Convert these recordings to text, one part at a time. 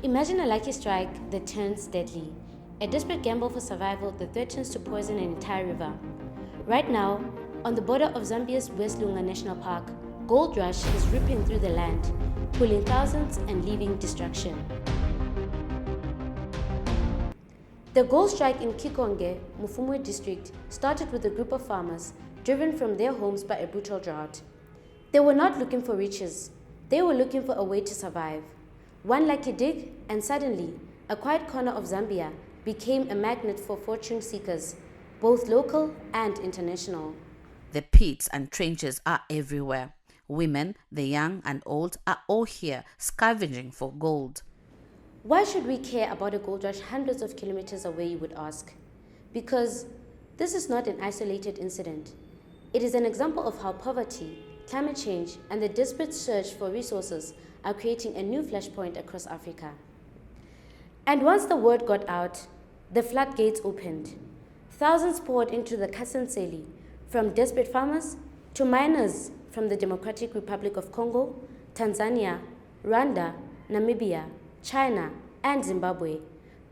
Imagine a lucky strike that turns deadly, a desperate gamble for survival that threatens to poison an entire river. Right now, on the border of Zambia's West Lunga National Park, gold rush is ripping through the land, pulling thousands and leaving destruction. The gold strike in Kikonge, Mufumbwe district, started with a group of farmers driven from their homes by a brutal drought. They were not looking for riches, they were looking for a way to survive. One lucky dig, and suddenly, a quiet corner of Zambia became a magnet for fortune seekers, both local and international. The pits and trenches are everywhere. Women, the young and old, are all here scavenging for gold. Why should we care about a gold rush hundreds of kilometers away, you would ask? Because this is not an isolated incident. It is an example of how poverty, climate change, and the desperate search for resources are creating a new flashpoint across Africa. And once the word got out, the floodgates opened. Thousands poured into the Kasanseli, from desperate farmers to miners from the Democratic Republic of Congo, Tanzania, Rwanda, Namibia, China, and Zimbabwe.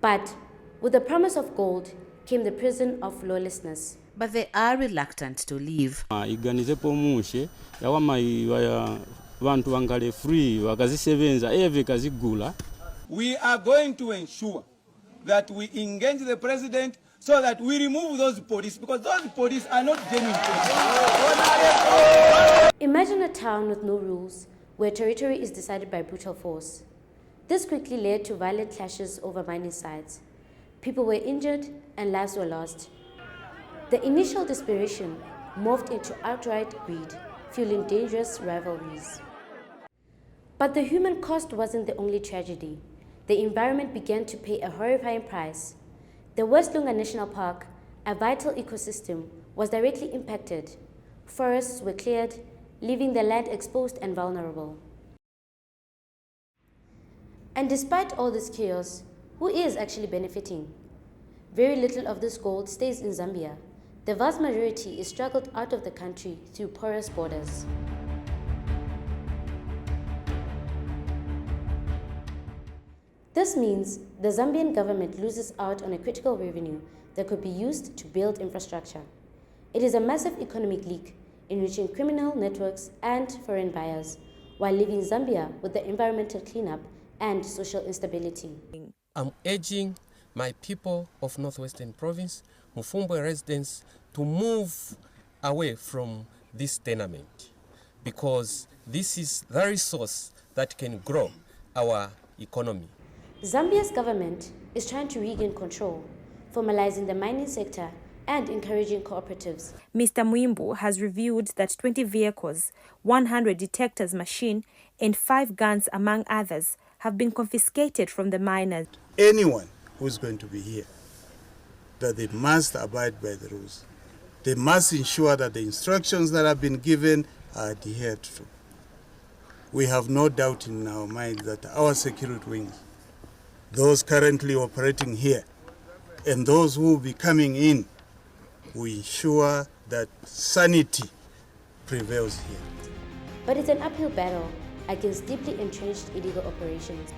But with the promise of gold came the prison of lawlessness. But they are reluctant to leave. We are going to ensure that we engage the president so that we remove those police, because those police are not genuine police. Imagine a town with no rules, where territory is decided by brutal force. This quickly led to violent clashes over mining sites. People were injured and lives were lost. The initial desperation morphed into outright greed, fueling dangerous rivalries. But the human cost wasn't the only tragedy. The environment began to pay a horrifying price. The West Lunga National Park, a vital ecosystem, was directly impacted. Forests were cleared, leaving the land exposed and vulnerable. And despite all this chaos, who is actually benefiting? Very little of this gold stays in Zambia. The vast majority is struggled out of the country through porous borders. This means the Zambian government loses out on a critical revenue that could be used to build infrastructure. It is a massive economic leak, enriching criminal networks and foreign buyers, while leaving Zambia with the environmental cleanup and social instability. I'm urging my people of Northwestern Province, Mufumbwe residents, to move away from this tenement, because this is the resource that can grow our economy. Zambia's government is trying to regain control, formalizing the mining sector and encouraging cooperatives. Mr. Muimbu has revealed that 20 vehicles, 100 detectors machine, and 5 guns, among others, have been confiscated from the miners. Anyone who's going to be here, that they must abide by the rules. They must ensure that the instructions that have been given are adhered to. We have no doubt in our mind that our security wings, those currently operating here, and those who will be coming in, will ensure that sanity prevails here. But it's an uphill battle against deeply entrenched illegal operations.